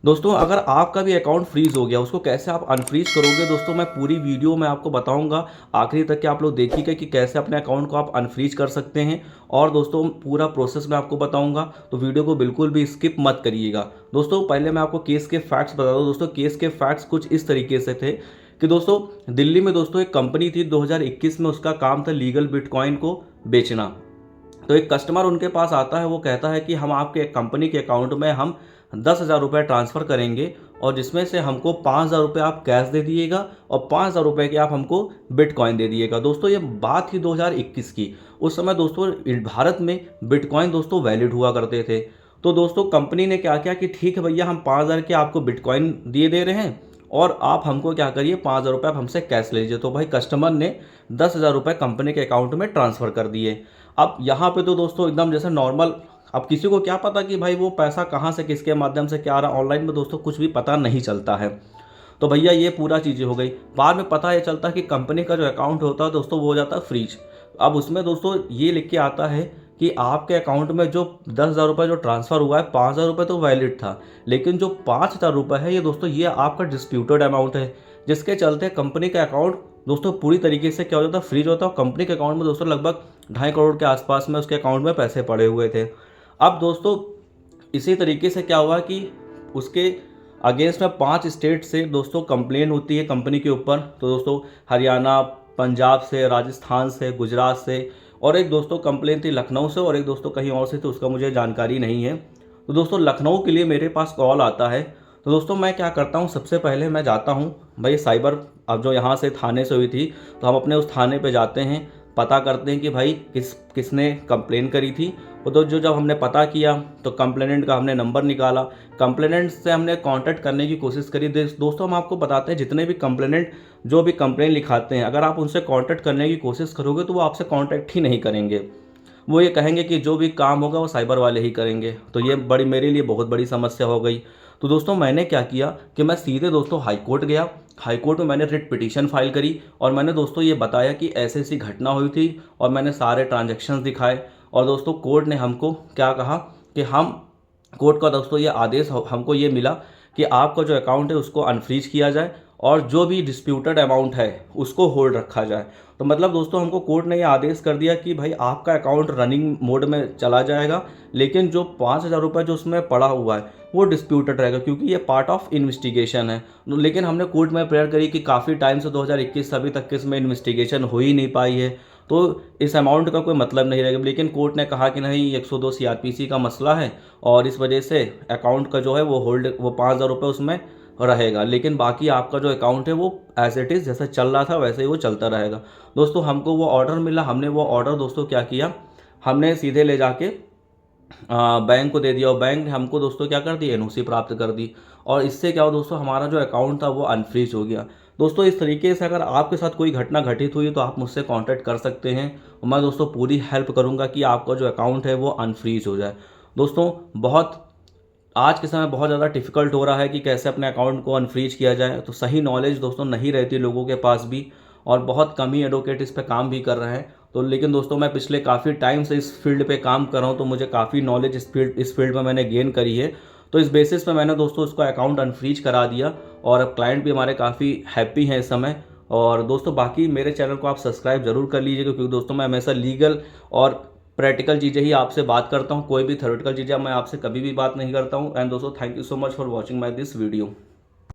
दोस्तों अगर आपका भी अकाउंट फ्रीज़ हो गया, उसको कैसे आप अनफ्रीज़ करोगे दोस्तों, मैं पूरी वीडियो में आपको बताऊंगा। आखिरी तक के आप लोग देखिएगा कि कैसे अपने अकाउंट को आप अनफ्रीज़ कर सकते हैं। और दोस्तों पूरा प्रोसेस मैं आपको बताऊंगा, तो वीडियो को बिल्कुल भी स्किप मत करिएगा। दोस्तों पहले मैं आपको केस के फैक्ट्स बता दूं। दोस्तों केस के फैक्ट्स कुछ इस तरीके से थे कि दोस्तों दिल्ली में दोस्तों एक कंपनी थी 2021 में, उसका काम था लीगल बिटकॉइन को बेचना। तो एक कस्टमर उनके पास आता है, वो कहता है कि हम आपके कंपनी के अकाउंट में हम 10,000 रुपये ट्रांसफ़र करेंगे, और जिसमें से हमको 5,000 रुपये आप कैश दे दिएगा और 5,000 रुपये के आप हमको बिटकॉइन दे दिएगा। दोस्तों ये बात थी 2021 की। उस समय दोस्तों भारत में बिटकॉइन दोस्तों वैलिड हुआ करते थे। तो दोस्तों कंपनी ने क्या किया कि ठीक है भैया, हम 5,000 के आपको बिटकॉइन दिए दे रहे हैं और आप हमको क्या करिए, 5,000 रुपये आप हमसे कैश ले लीजिए। तो भाई कस्टमर ने 10,000 रुपये कंपनी के अकाउंट में ट्रांसफ़र कर दिए। अब यहाँ पे तो दोस्तों एकदम जैसे नॉर्मल, अब किसी को क्या पता कि भाई वो पैसा कहाँ से किसके माध्यम से क्या आ रहा, ऑनलाइन में दोस्तों कुछ भी पता नहीं चलता है। तो भैया ये पूरा चीज़ें हो गई। बाद में पता ये चलता है कि कंपनी का जो अकाउंट होता है दोस्तों वो हो जाता है फ्रीज। अब उसमें दोस्तों ये लिख के आता है कि आपके अकाउंट में जो 10,000 रुपये जो ट्रांसफ़र हुआ है, 5,000 रुपये तो वैलिड था, लेकिन जो 5,000 रुपये है ये दोस्तों ये आपका डिस्प्यूटेड अमाउंट है, जिसके चलते कंपनी का अकाउंट दोस्तों पूरी तरीके से क्या हो जाता है, फ्रीज होता है। और कंपनी के अकाउंट में दोस्तों लगभग 2.5 करोड़ के आसपास में उसके अकाउंट में पैसे पड़े हुए थे। अब दोस्तों इसी तरीके से क्या हुआ कि उसके अगेंस्ट में 5 स्टेट से दोस्तों कंप्लेन होती है कंपनी के ऊपर। तो दोस्तों हरियाणा, पंजाब से, राजस्थान से, गुजरात से, और एक दोस्तों कंप्लेन थी लखनऊ से, और एक दोस्तों कहीं और से, तो उसका मुझे जानकारी नहीं है। तो दोस्तों लखनऊ के लिए मेरे पास कॉल आता है। तो दोस्तों मैं क्या करता हूँ, सबसे पहले मैं जाता हूँ भाई साइबर, अब जो यहाँ से थाने से हुई थी, तो हम अपने उस थाने पे जाते हैं, पता करते हैं कि भाई किसने कंप्लेन करी थी। तो जो जब हमने पता किया तो कंप्लेनेंट का हमने नंबर निकाला, कंप्लेनेंट से हमने कांटेक्ट करने की कोशिश करी। दोस्तों हम आपको बताते हैं, जितने भी कंप्लेनेंट जो भी कंप्लेन लिखाते हैं, अगर आप उनसे कांटेक्ट करने की कोशिश करोगे तो वो आपसे कांटेक्ट ही नहीं करेंगे। वो ये कहेंगे कि जो भी काम होगा वो साइबर वाले ही करेंगे। तो ये बड़ी मेरे लिए बहुत बड़ी समस्या हो गई। तो दोस्तों मैंने क्या किया कि मैं सीधे दोस्तों हाई कोर्ट गया। हाई कोर्ट में मैंने रिट पिटीशन फाइल करी, और मैंने दोस्तों ये बताया कि ऐसी ऐसी घटना हुई थी, और मैंने सारे ट्रांजैक्शंस दिखाए। और दोस्तों कोर्ट ने हमको क्या कहा कि कोर्ट का दोस्तों ये आदेश हमको ये मिला कि आपका जो अकाउंट है उसको अनफ्रीज किया जाए, और जो भी डिस्प्यूटेड अमाउंट है उसको होल्ड रखा जाए। तो मतलब दोस्तों हमको कोर्ट ने ये आदेश कर दिया कि भाई आपका अकाउंट रनिंग मोड में चला जाएगा, लेकिन जो 5,000 रुपये जो उसमें पड़ा हुआ है वो डिस्प्यूटेड रहेगा, क्योंकि ये पार्ट ऑफ इन्वेस्टिगेशन है। लेकिन हमने कोर्ट में प्रेयर करी कि काफ़ी टाइम से 2021 अभी तक इसमें इन्वेस्टिगेशन हो ही नहीं पाई है, तो इस अमाउंट का कोई मतलब नहीं रहेगा। लेकिन कोर्ट ने कहा कि नहीं, 102 सीआरपीसी का मसला है, और इस वजह से अकाउंट का जो है वो होल्ड, वो 5,000 रुपये उसमें रहेगा, लेकिन बाकी आपका जो अकाउंट है वो एज इट इज़ जैसा चल रहा था वैसे ही वो चलता रहेगा। दोस्तों हमको वो ऑर्डर मिला, हमने वो ऑर्डर दोस्तों क्या किया, हमने सीधे ले जाके बैंक को दे दिया, और बैंक ने हमको दोस्तों क्या कर दी, एनओसी प्राप्त कर दी। और इससे क्या हुआ दोस्तों, हमारा जो अकाउंट था वो अनफ्रीज हो गया। दोस्तों इस तरीके से अगर आपके साथ कोई घटना घटित हुई तो आप मुझसे कांटेक्ट कर सकते हैं, और मैं दोस्तों पूरी हेल्प करूंगा कि आपका जो अकाउंट है वो अनफ्रीज हो जाए। दोस्तों बहुत आज के समय बहुत ज़्यादा डिफ़िकल्ट हो रहा है कि कैसे अपने अकाउंट को अनफ्रीज किया जाए, तो सही नॉलेज दोस्तों नहीं रहती लोगों के पास भी, और बहुत कम ही एडवोकेट इस पे काम भी कर रहे हैं। तो लेकिन दोस्तों मैं पिछले काफ़ी टाइम से इस फील्ड पे काम कर रहा हूँ, तो मुझे काफ़ी नॉलेज इस फील्ड में मैंने गेन करी है। तो इस बेसिस पे मैंने दोस्तों उसका अकाउंट अनफ्रीज करा दिया, और अब क्लाइंट भी हमारे काफ़ी हैप्पी हैं इस समय। और दोस्तों बाकी मेरे चैनल को आप सब्सक्राइब जरूर कर लीजिएगा, क्योंकि दोस्तों मैं हमेशा लीगल और प्रैक्टिकल चीज़ें ही आपसे बात करता हूँ, कोई भी थ्योरेटिकल चीज़ें मैं आपसे कभी भी बात नहीं करता हूँ। एंड दोस्तों thank you so much for watching my this video.